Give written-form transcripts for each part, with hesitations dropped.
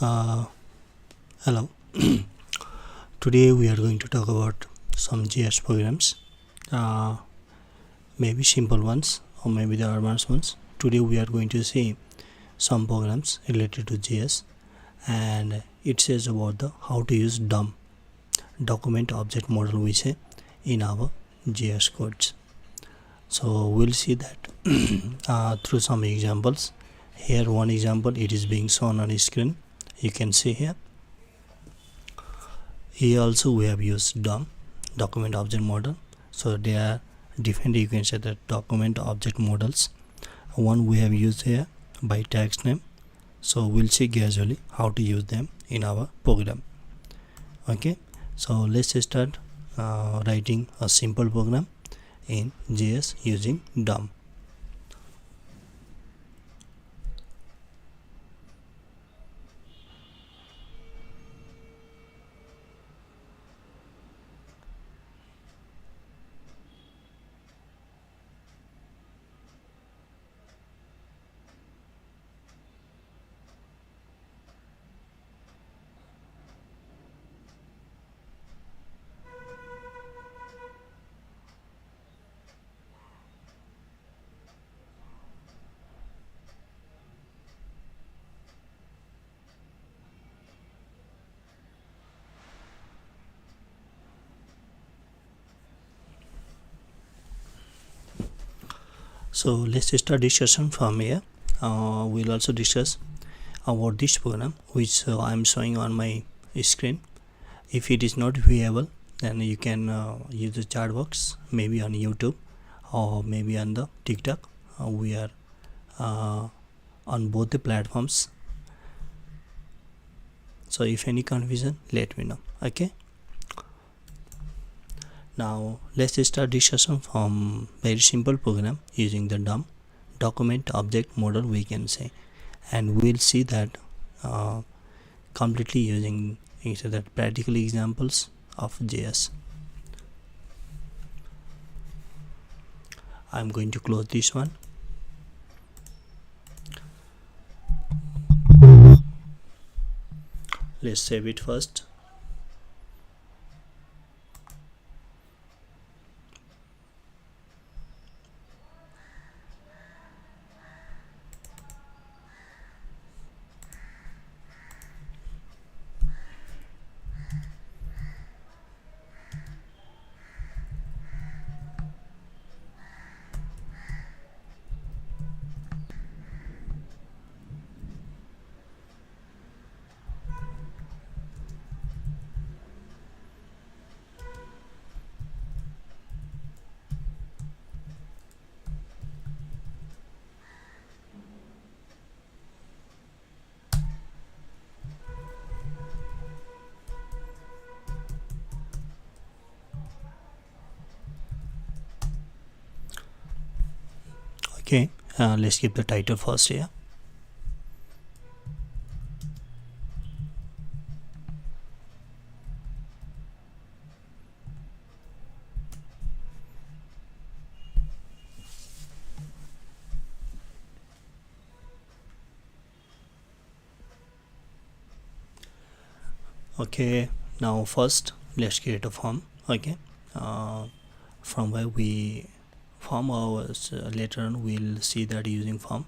Uh, Hello. Today we are going to talk about some JS programs, uh, maybe simple ones or maybe the advanced ones. Today we are going to see some programs related to JS, and it says about the how to use DOM, document object model, we say in our JS codes. So we'll see that through some examples. Here one example, it is being shown on the screen. You can see here. Here also we have used DOM, document object model. So they are different, you can say that document object models. One we have used here by tags name. So we'll see gradually how to use them in our program. Okay, so let's start writing a simple program in JS using DOM. So let's start discussion from here. We'll also discuss about this program which I am showing on my screen. If it is not viable, then you can use the chat box, maybe on YouTube or maybe on the TikTok. We are on both the platforms. So if any confusion, let me know. Okay. Now let's start discussion from very simple program using the DOM, document object model, we can say, and we'll see that completely using that practical examples of JS. I'm going to close this one. Let's save it first. Okay, let's keep the title first here. Okay, now first let's create a form. Okay, from where we form ours, later on we'll see that using form.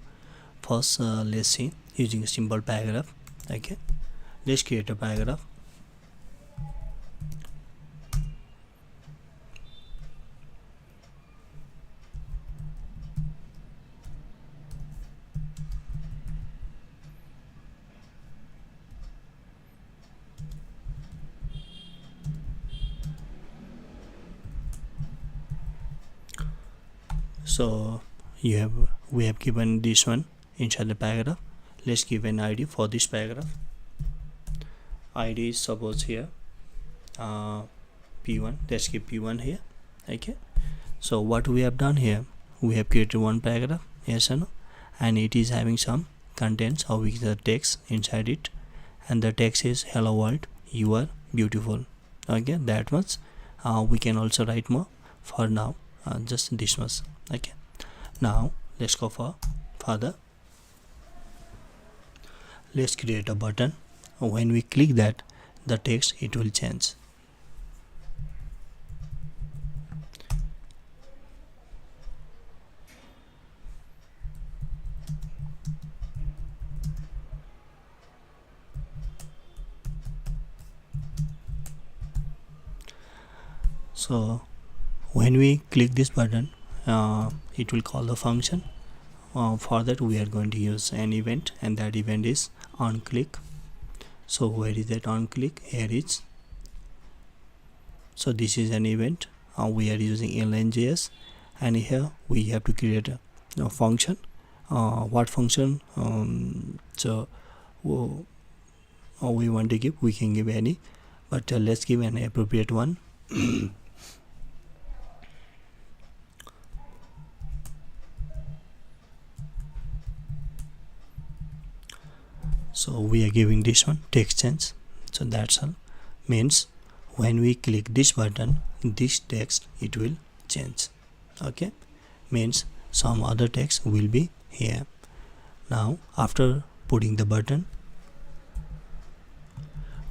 First let's see using a simple paragraph. Okay, let's create a paragraph. So we have given this one inside the paragraph. Let's give an ID for this paragraph. ID is suppose here p1. Let's keep p1 here. Okay, so what we have done here, we have created one paragraph, yes or no, and it is having some contents or with the text inside it, and the text is hello world, you are beautiful. Okay, that much. We can also write more. For now just this much. Okay, now let's go for further. Let's create a button when we click that, the text it will change. So when we click this button, it will call the function. For that we are going to use an event, and that event is on click. So where is that on click? Here is. So this is an event. We are using inline.js, and here we have to create a function. What function we want to give, we can give any, but let's give an appropriate one. So we are giving this one text change. So that's all. Means when we click this button, this text it will change. Okay, means some other text will be here. Now after putting the button,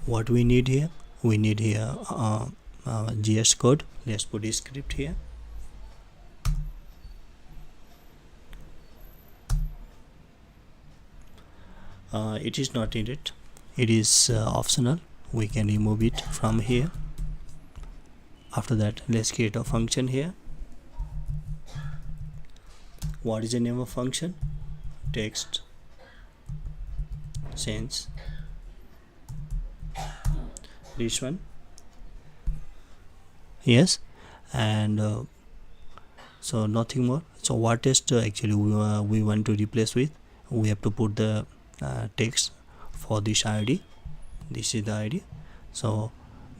what we need here, we need here JS code. Let's put a script here. It is not needed, it is optional. We can remove it from here. After that, let's create a function here. What is the name of function? Text change. This one, yes, and so nothing more. So what text actually we want to replace with? We have to put the text for this ID. This is the ID. So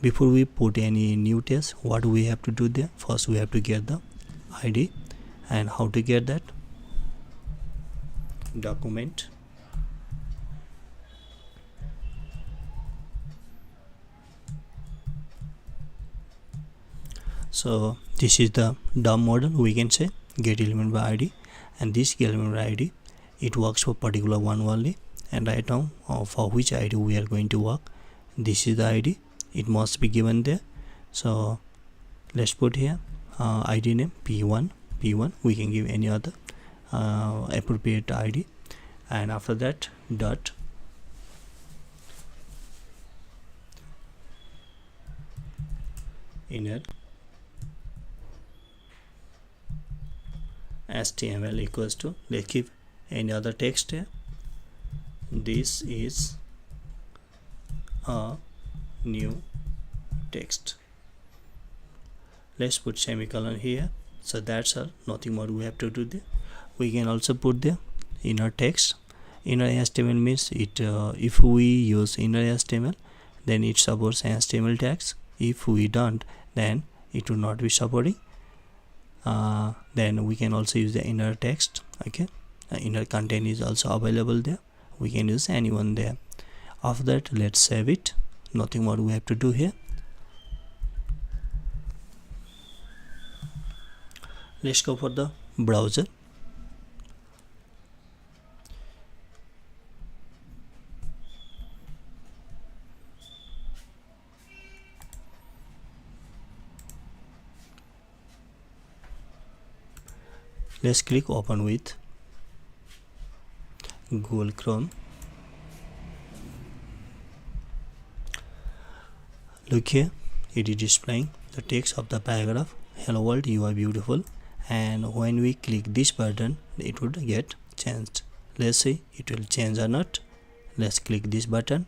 before we put any new text, what we have to do there? First we have to get the ID. And how to get that? Document so this is the DOM model, we can say get element by ID, and this element by ID it works for particular one only. And right now for which ID we are going to work, this is the ID, it must be given there. So let's put here ID name p1. We can give any other appropriate ID, and after that dot inner HTML equals to, let's give any other text here. This is a new text. Let's put semicolon here. So that's all, nothing more we have to do there. We can also put the inner text. Inner HTML means it if we use inner HTML, then it supports HTML tags. If we don't, then it will not be supporting. Then we can also use the inner text. Okay, inner content is also available there. We can use anyone there. After that, let's save it. Nothing more we have to do here. Let's go for the browser. Let's click open with Google Chrome. Look here, it is displaying the text of the paragraph, hello world, you are beautiful, and when we click this button it would get changed. Let's see it will change or not. Let's click this button.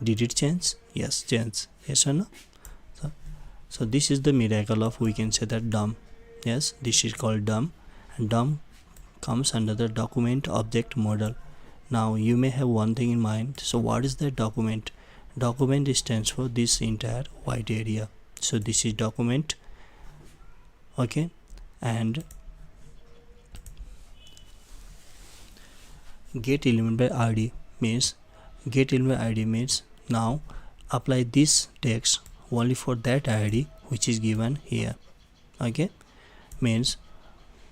Did it change? Yes, change. Yes or no? So this is the miracle of, we can say that DOM. Yes, this is called DOM, and DOM comes under the document object model. Now you may have one thing in mind. So what is the document? Document stands for this entire white area. So this is document. Okay, and get element by ID means now apply this text only for that ID which is given here. Okay, means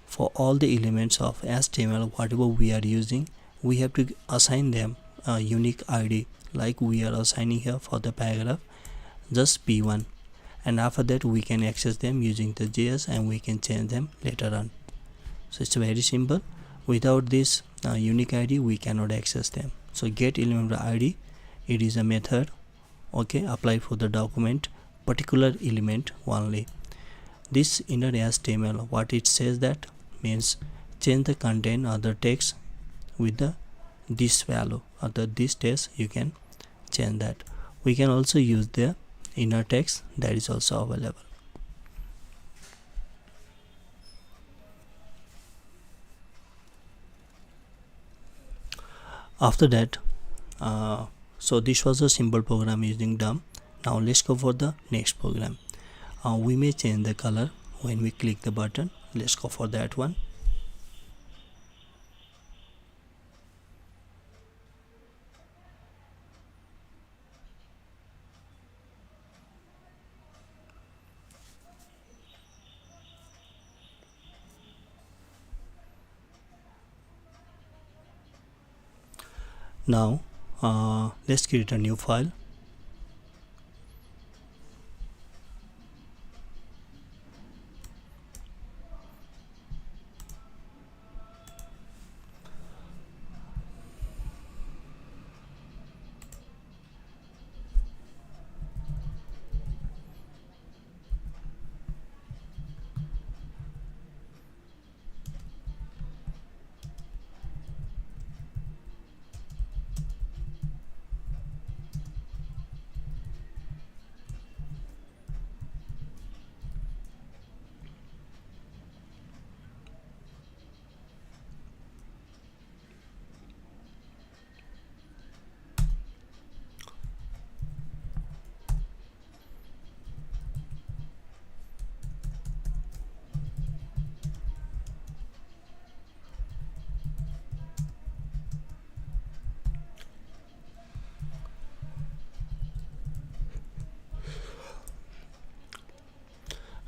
for all the elements of HTML whatever we are using, we have to assign them a unique ID like we are assigning here for the paragraph, just p1, and after that we can access them using the JS and we can change them later on. So it's very simple. Without this unique ID we cannot access them. So get element ID, it is a method, okay, applied for the document particular element only. This inner HTML, what it says, that means change the content or the text with the this value or the this text, you can change that. We can also use the inner text, that is also available. After that, so this was a simple program using DOM. Now let's go for the next program. We may change the color when we click the button. Let's go for that one. Now let's create a new file.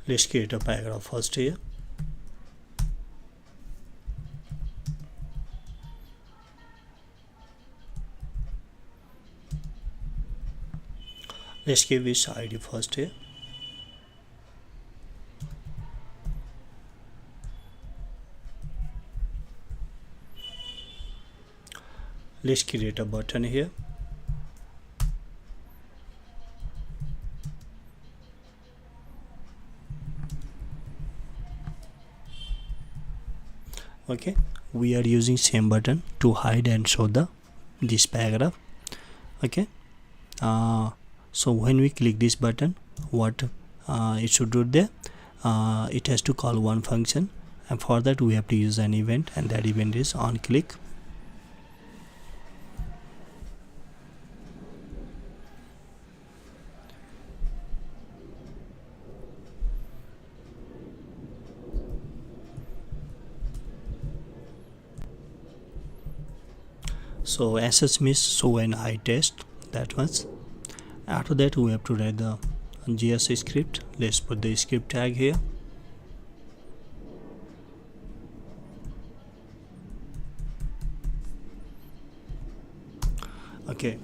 Let's create a paragraph first here. Let's give this ID first here. Let's create a button here. Okay, we are using same button to hide and show the this paragraph. Okay, so when we click this button, what it should do there, it has to call one function, and for that we have to use an event, and that event is on click. So SS means show an I test, that was. After that we have to write the JS script. Let's put the script tag here. Okay,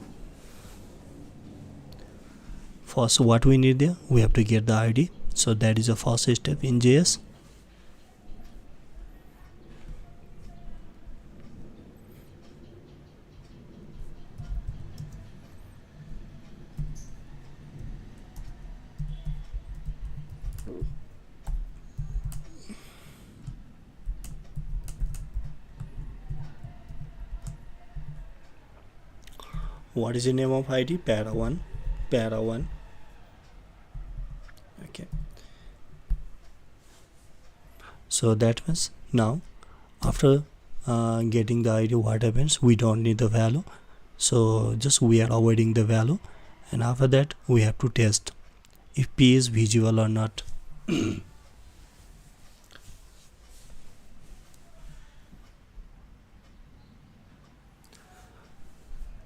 first what we need there, we have to get the ID, so that is the first step in JS. What is the name of ID? Para1. Para1. Okay, so that means now after getting the ID, what happens, we don't need the value, so just we are avoiding the value, and after that we have to test if P is visible or not.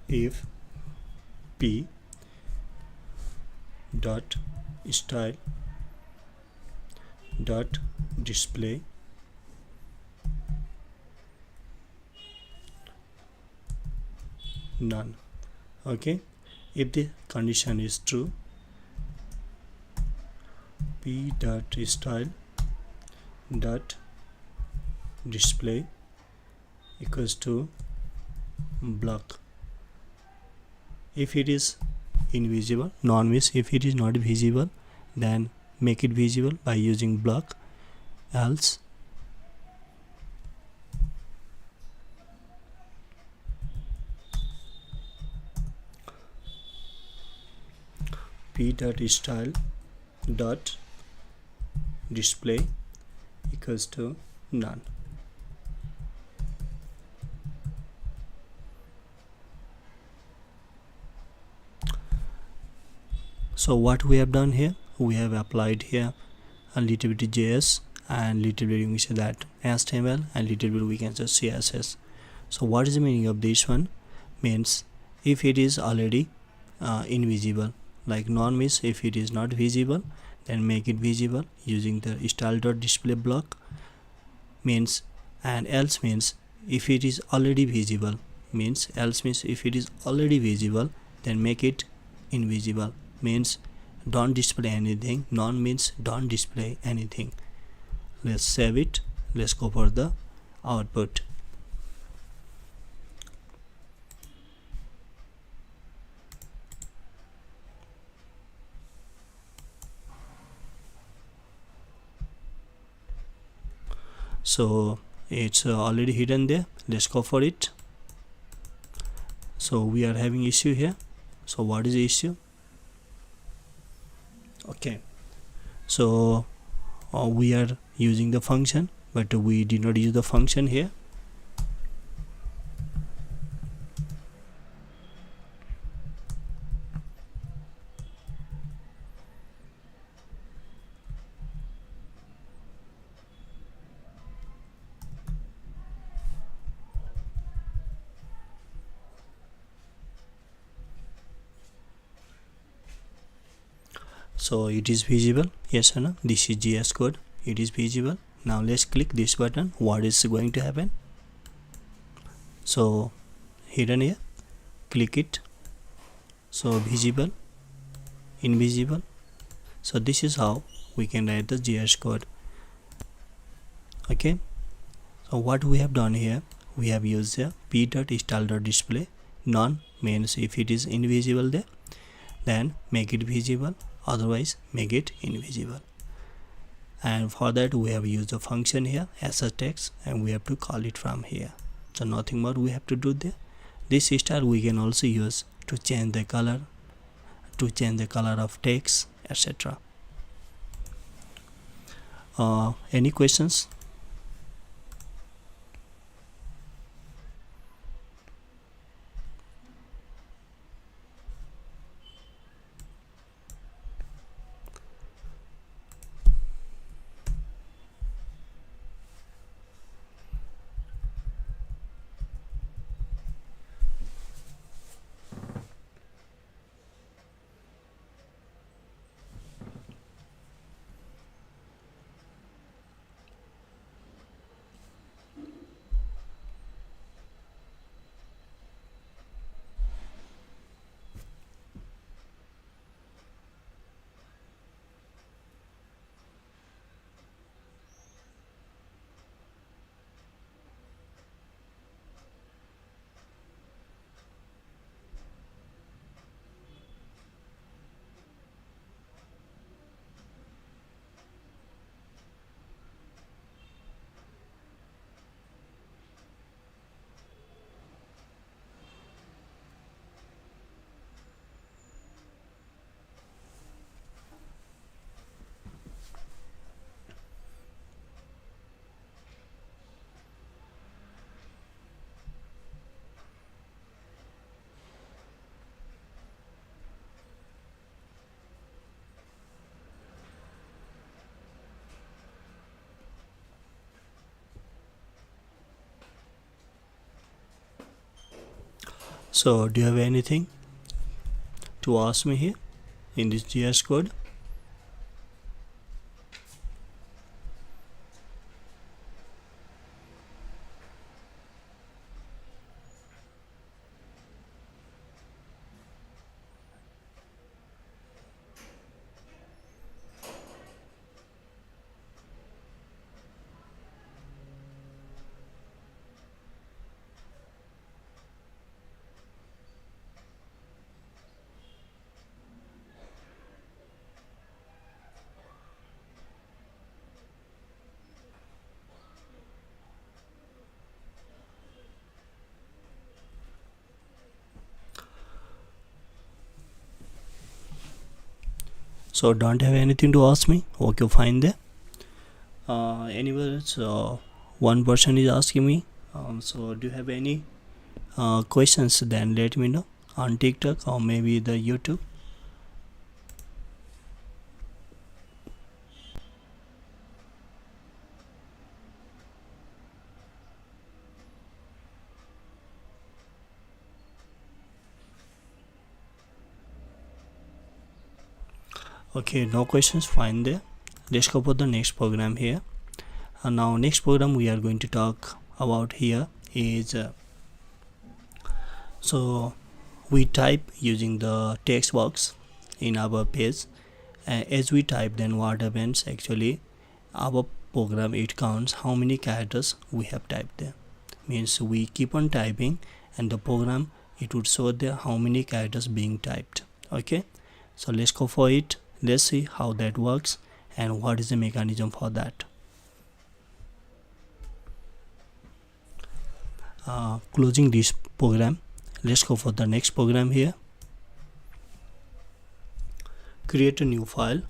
If P dot style dot display none. Okay, if the condition is true, p dot style dot display equals to block. If it is invisible, none means if it is not visible, then make it visible by using block, else p dot style dot display equals to none. So what we have done here, we have applied here a little bit JS and little bit we say that HTML and little bit we can say CSS. So what is the meaning of this one? Means if it is already invisible, like none means if it is not visible, then make it visible using the style.display block, means, and else means if it is already visible, means else means if it is already visible, then make it invisible, means don't display anything. None means don't display anything. Let's save it. Let's go for the output. So it's already hidden there. Let's go for it. So we are having issue here. So what is the issue? Okay, so we are using the function, but we did not use the function here. So it is visible, yes or no? This is GS code, it is visible. Now let's click this button. What is going to happen? So hidden here, click it. So visible, invisible. So this is how we can write the GS code. Okay, so what we have done here, we have used the p.style.display. None means if it is invisible there, then make it visible, otherwise make it invisible. And for that we have used a function here as a text, and we have to call it from here. So nothing more we have to do there. This style we can also use to change the color, of text, etc. Any questions? So do you have anything to ask me here in this GS code? So don't have anything to ask me. Okay, fine there. Anyways, one person is asking me. So do you have any questions? Then let me know on TikTok or maybe the YouTube. Okay, no questions. Fine there. Let's go for the next program here. Now next program we are going to talk about here is so we type using the text box in our page. As we type, then what happens actually, our program it counts how many characters we have typed there. Means we keep on typing and the program it would show there how many characters being typed. Okay, so let's go for it. Let's see how that works and what is the mechanism for that. Closing this program, let's go for the next program here. Create a new file.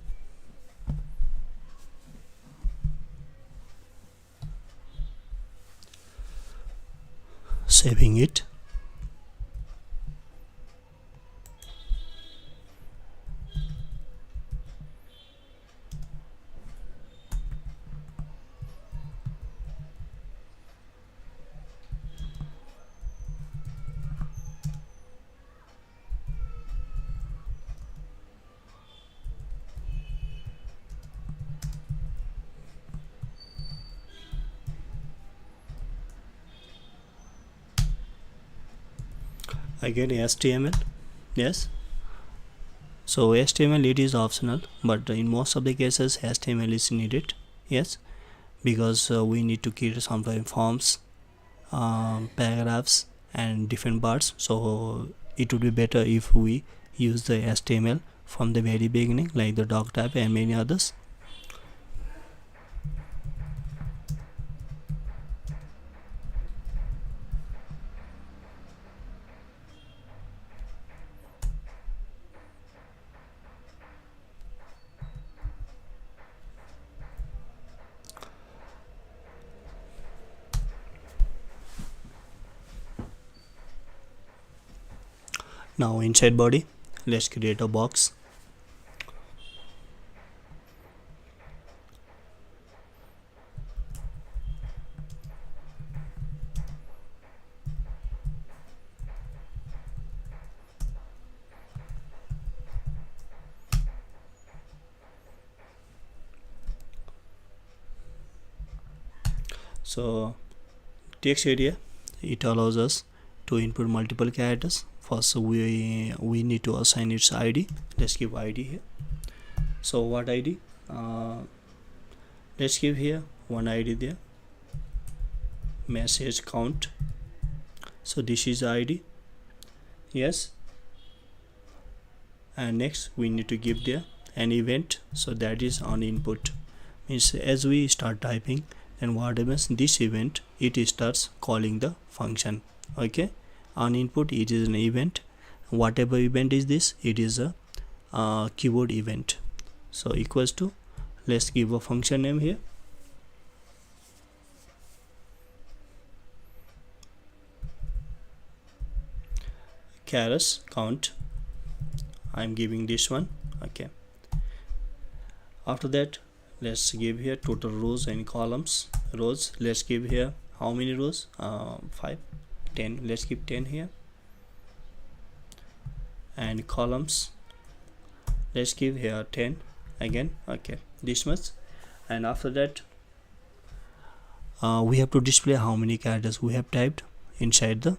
Saving it. Again HTML. Yes, so HTML it is optional, but in most of the cases HTML is needed. Yes, because we need to create some forms, paragraphs and different parts, so it would be better if we use the HTML from the very beginning, like the doc type and many others. Now inside body, let's create a box. So text area, it allows us to input multiple characters. First we need to assign its ID. Let's give ID here. So what ID? Let's give here one ID there. Message count. So this is ID. Yes, and next we need to give there an event, so that is on input. Means as we start typing, and what happens, this event it starts calling the function. Okay, on input it is an event. Whatever event is this, it is a keyboard event. So equals to, let's give a function name here. Chars count, I'm giving this one. Okay, after that let's give here total rows and columns. Rows, let's give here how many rows, 5, 10. Let's give 10 here. And columns, let's give here 10 again. Okay, this much. And after that we have to display how many characters we have typed inside the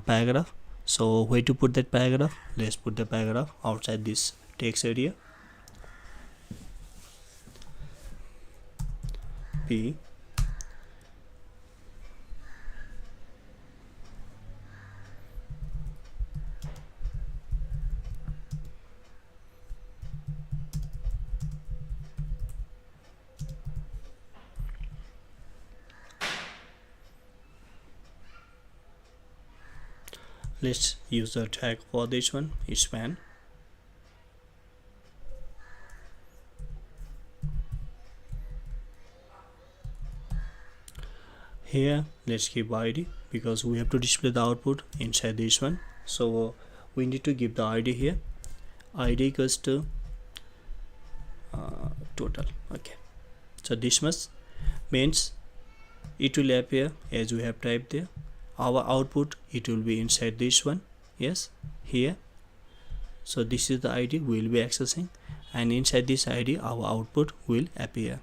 paragraph. So where to put that paragraph? Let's put the paragraph outside this text area. P let's use the tag for this one, span. Here let's keep id because we have to display the output inside this one. So we need to give the id here. Id equals to total. Okay, so this much means it will appear as we have typed there. Our output, it will be inside this one. Yes, here. So this is the id we will be accessing, and inside this id our output will appear.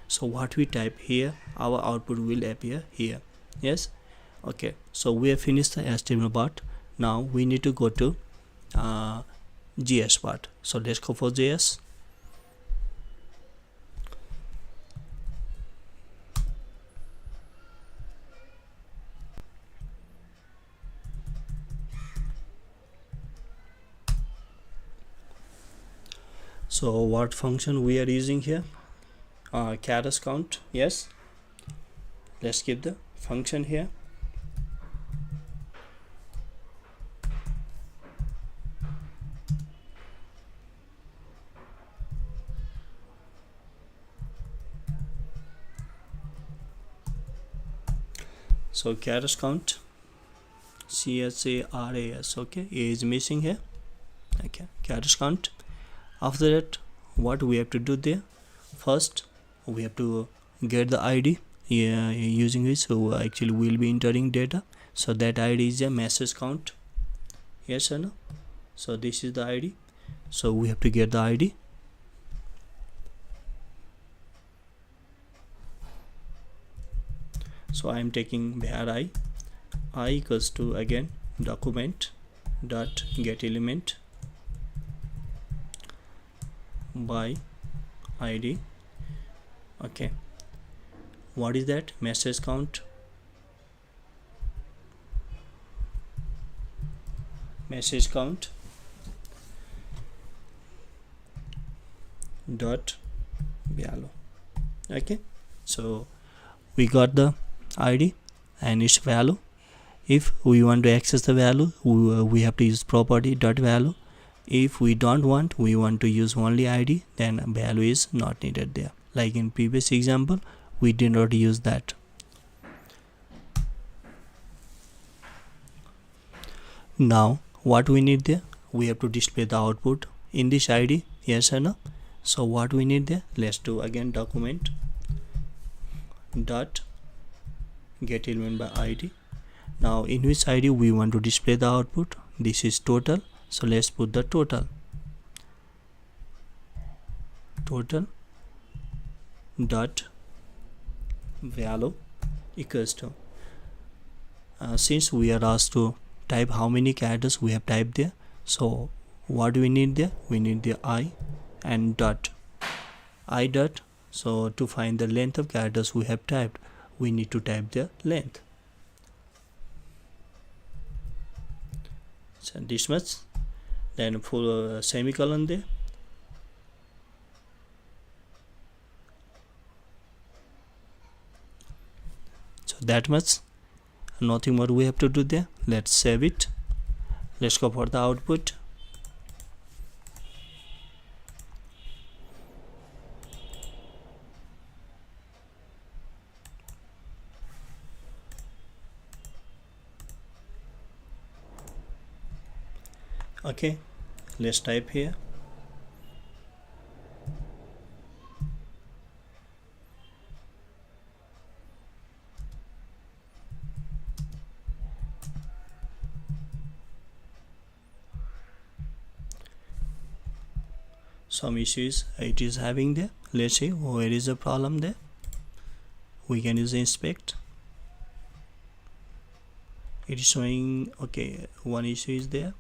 So what we type here, our output will appear here. Yes. Okay, so we have finished the HTML part. Now we need to go to JS part. So let's go for JS. So what function we are using here? Characters count. Yes, let's give the function here. So characters count, CHARAS. okay, A is missing here. Okay, characters count. After that, what we have to do there? First we have to get the id, using which so actually we'll be entering data. So that id is a message count. Yes or no? So this is the id, so we have to get the id. So I am taking var I equals to again document dot get element by id. Okay, what is that? Message count. Message count dot value. Okay, so we got the id and its value. If we want to access the value, we have to use property dot value. If we don't want, we want to use only id, then value is not needed there. Like in previous example, we did not use that. Now what we need there? We have to display the output in this id. Yes or no? So what we need there? Let's do again document dot get element by id. Now in which id we want to display the output? This is total, so let's put the total dot value equals to since we are asked to type how many characters we have typed there, so what do we need there? We need the I and dot. So to find the length of characters we have typed, we need to type the length. So this much, then full semicolon there. So that much, nothing more we have to do there. Let's save it. Let's go for the output. Okay, let's type here. Some issues it is having there. Let's see where is the problem there. We can use inspect. It is showing okay, one issue is there.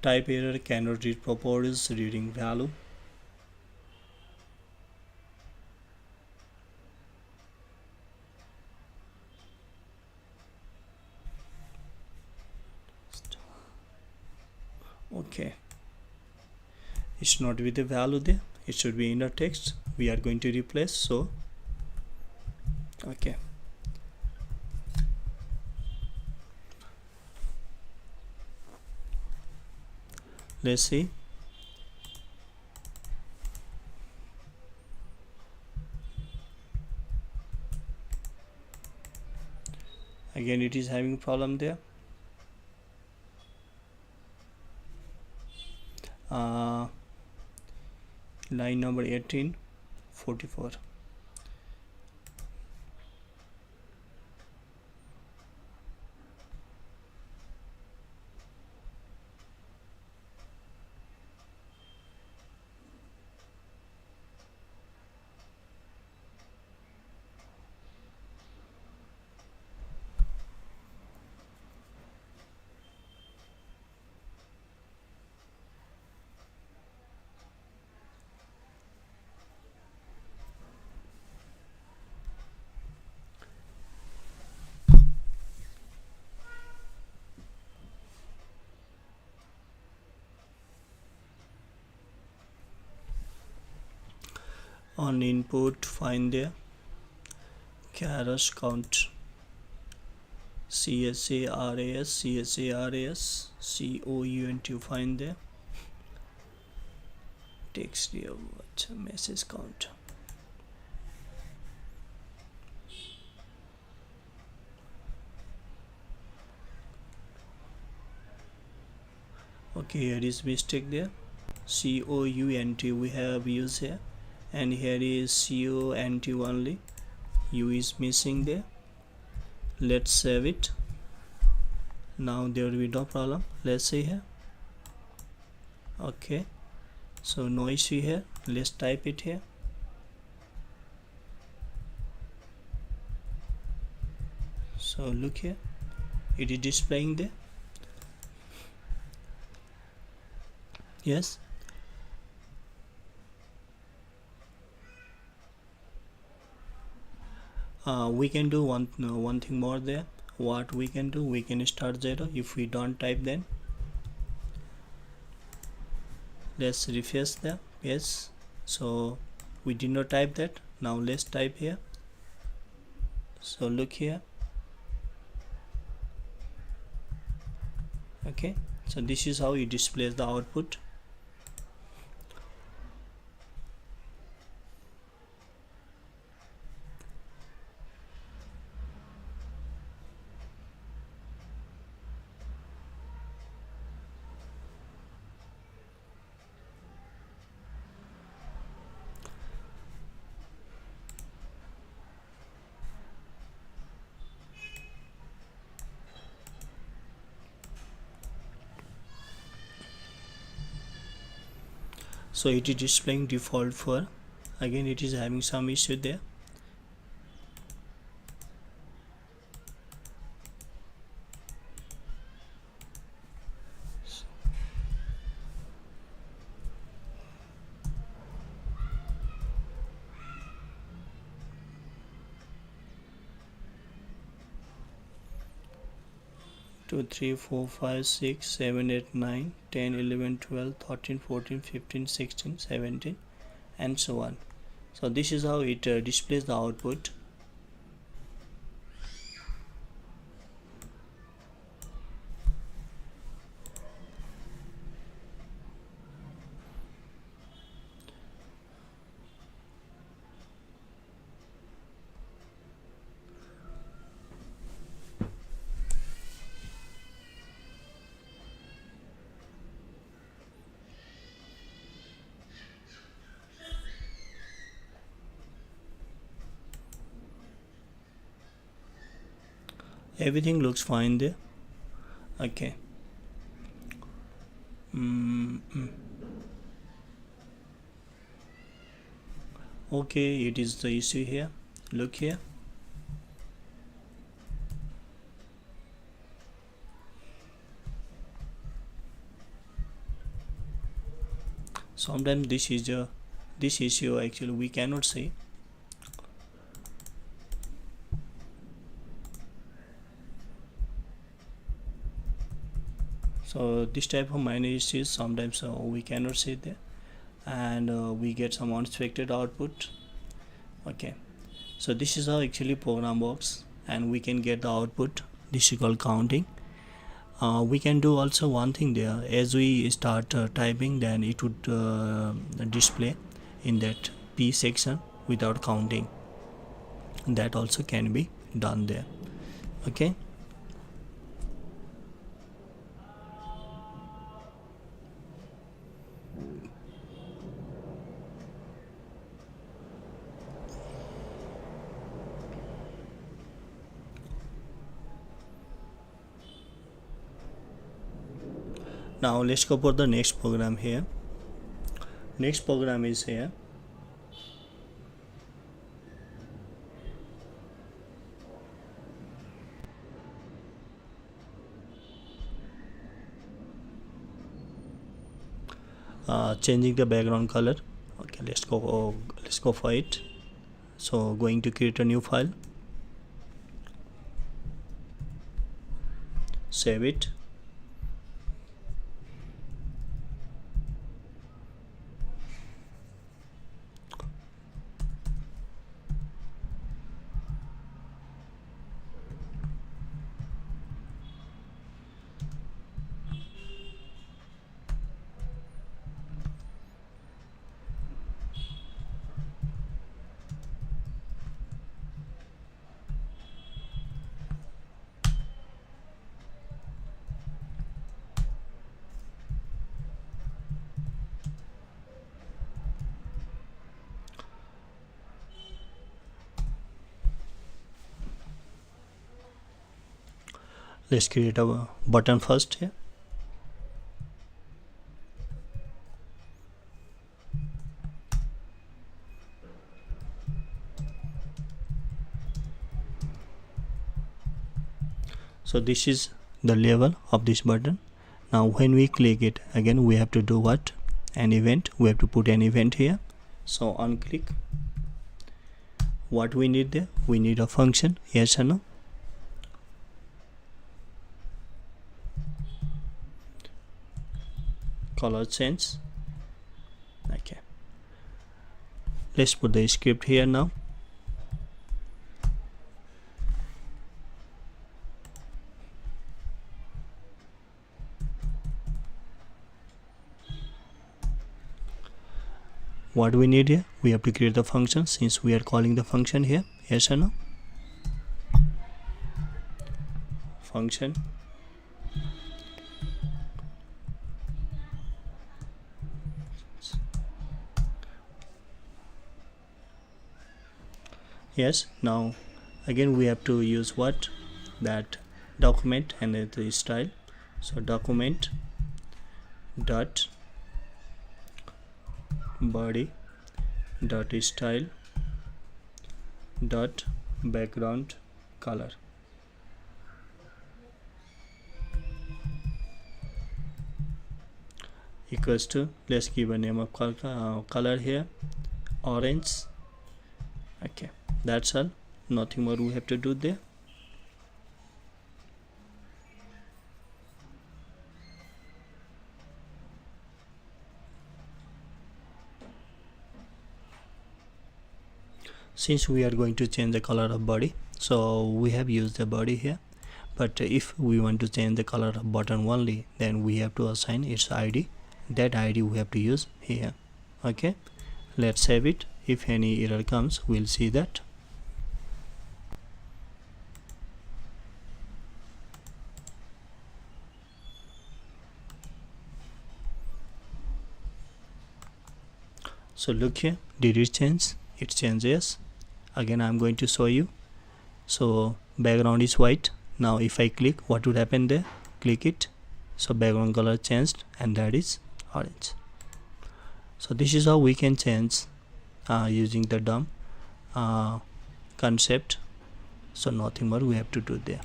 Type error, cannot read properties, reading value. Okay, it's not with the value there, it should be inner text. We are going to replace, so okay, let's see. Again it is having problem there. Line number 18, 44. On input, find there chars count, CHARAS COUNT, find there text here, what message count. Okay, here is mistake there. COUNT we have used here, and here is CONT only. U is missing there. Let's save it. Now there will be no problem. Let's see here. Okay, so no issue here. Let's type it here. So look here, it is displaying there. Yes, we can do one thing more there. What we can do, we can start 0. If we don't type, then let's refresh there. Yes, so we did not type that. Now let's type here. So look here. Okay, so this is how it displays the output. So it is displaying default for. Again it is having some issue there. Two, 3, 4, 5, 6, 7, 8, 9, 10, 11, 12, 13, 14, 15, 16, 17, and so on. So this is how it displays the output. Everything looks fine there. Okay. Okay, it is the issue here. Look here. Sometimes this issue actually we cannot see. So this type of minor issues sometimes we cannot see there, and we get some unexpected output. Okay, so this is how actually program works, and we can get the output. This is called counting. We can do also one thing there. As we start typing, then it would display in that P section without counting. That also can be done there. Okay. Now let's go for the next program here. Next program is here. Changing the background color. Okay, let's go for it. So going to create a new file, save it. Let's create a button first here. So this is the level of this button. Now when we click it, again we have to do what? An event. We have to put an event here. So on click, what we need there? We need a function, yes or no. Color change. Okay, let's put the script here now. What we need here? We have to create the function, since we are calling the function here, yes or no. Function. Yes. Now again we have to use what? That document and the style. So document dot body dot style dot background color. Equals to, let's give a name of color here, orange. Okay, that's all. Nothing more we have to do there. Since we are going to change the color of body, so we have used the body here, but if we want to change the color of button only, then we have to assign its ID. That ID we have to use here. Okay, let's save it. If any error comes, we'll see that. So look here, did it change? It changes. Again I'm going to show you. So background is white. Now if I click, what would happen there? Click it, so background color changed, and that is orange. So this is how we can change using the DOM concept. So nothing more we have to do there.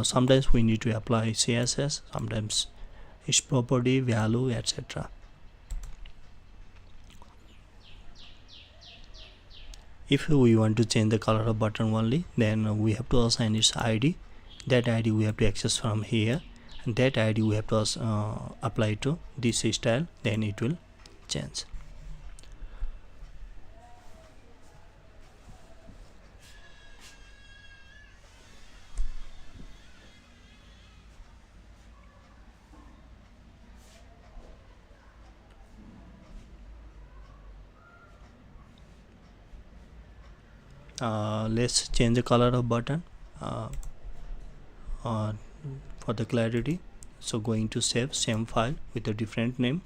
Sometimes we need to apply CSS, sometimes its property, value, etc. If we want to change the color of button only, then we have to assign its ID. That ID we have to access from here, and that ID we have to apply to this style, then it will change. Let's change the color of button. uh, uh, for the clarity. So going to save same file with a different name.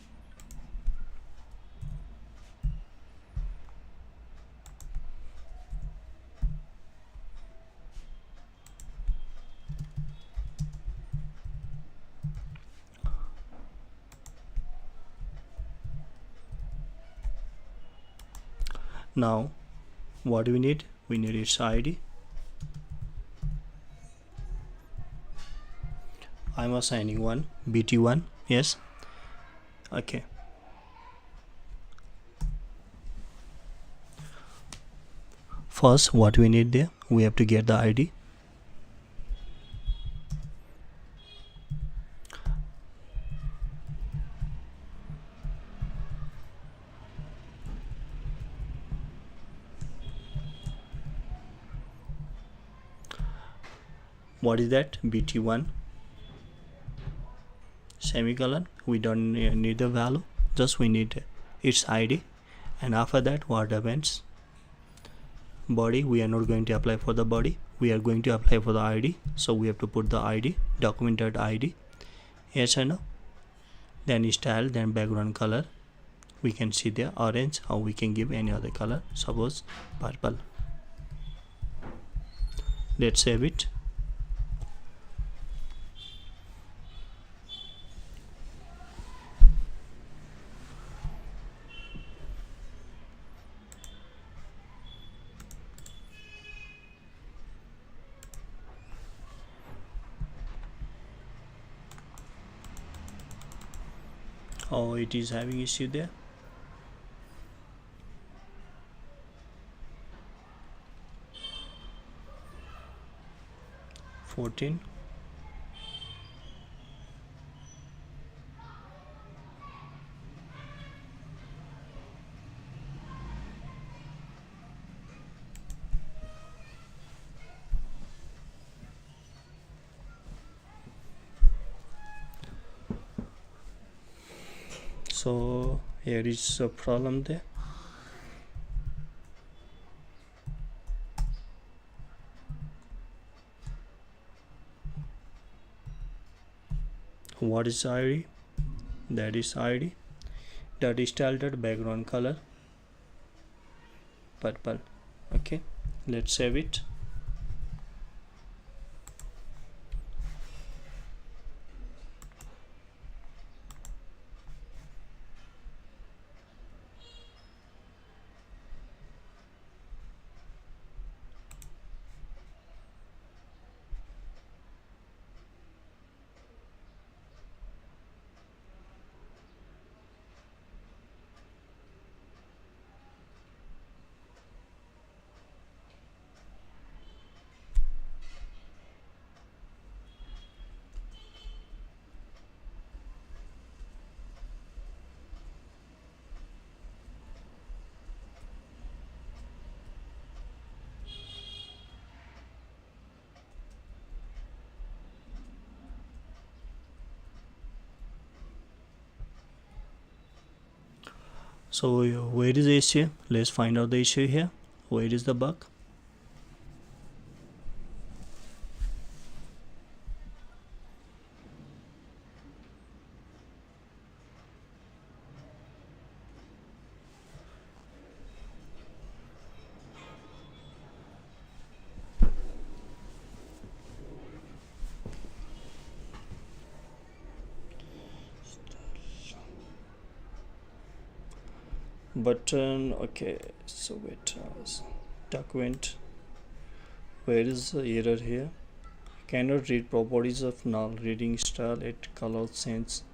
Now what we need its ID. I'm assigning one bt1. Yes, okay. First, what we need there, we have to get the ID. What is that? bt1 semicolon. We don't need the value, just we need its ID. And after that, what happens? Body, we are not going to apply for the body, we are going to apply for the ID. So we have to put the ID, document.id, yes or no. Then style, then background color, we can see the orange, or we can give any other color, suppose purple. Let's save it. Oh, it is having issue there. $14. So here is a problem there. What is ID? That is ID. That is styled background color purple. Okay, let's save it. So where is the issue? Let's find out the issue here. Where is the bug? Button. Okay, so wait, document, where is the error here? Cannot read properties of null, reading style at color sense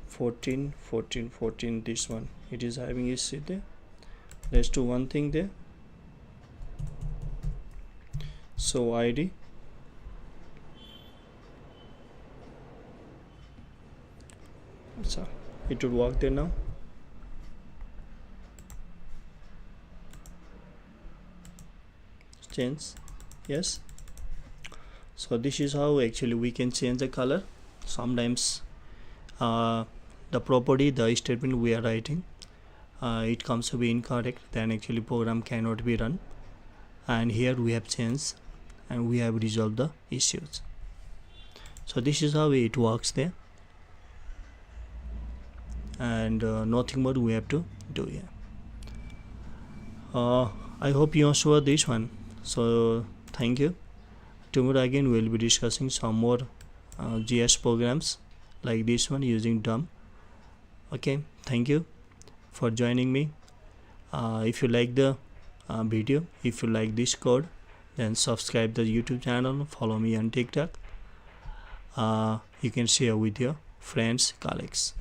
14 14 14. This one, it is having issue there. Let's do one thing there. So ID, so it would work there now. Change, yes. So this is how actually we can change the color. Sometimes the property, the statement we are writing, it comes to be incorrect, then actually program cannot be run. And here we have changed, and we have resolved the issues. So this is how it works there, and nothing more we have to do here. I hope you saw this one. So thank you. Tomorrow again we'll be discussing some more JS programs like this one using DOM. Okay, thank you for joining me. If you like the video, if you like this code, then subscribe the YouTube channel, follow me on TikTok. You can share with your friends, colleagues.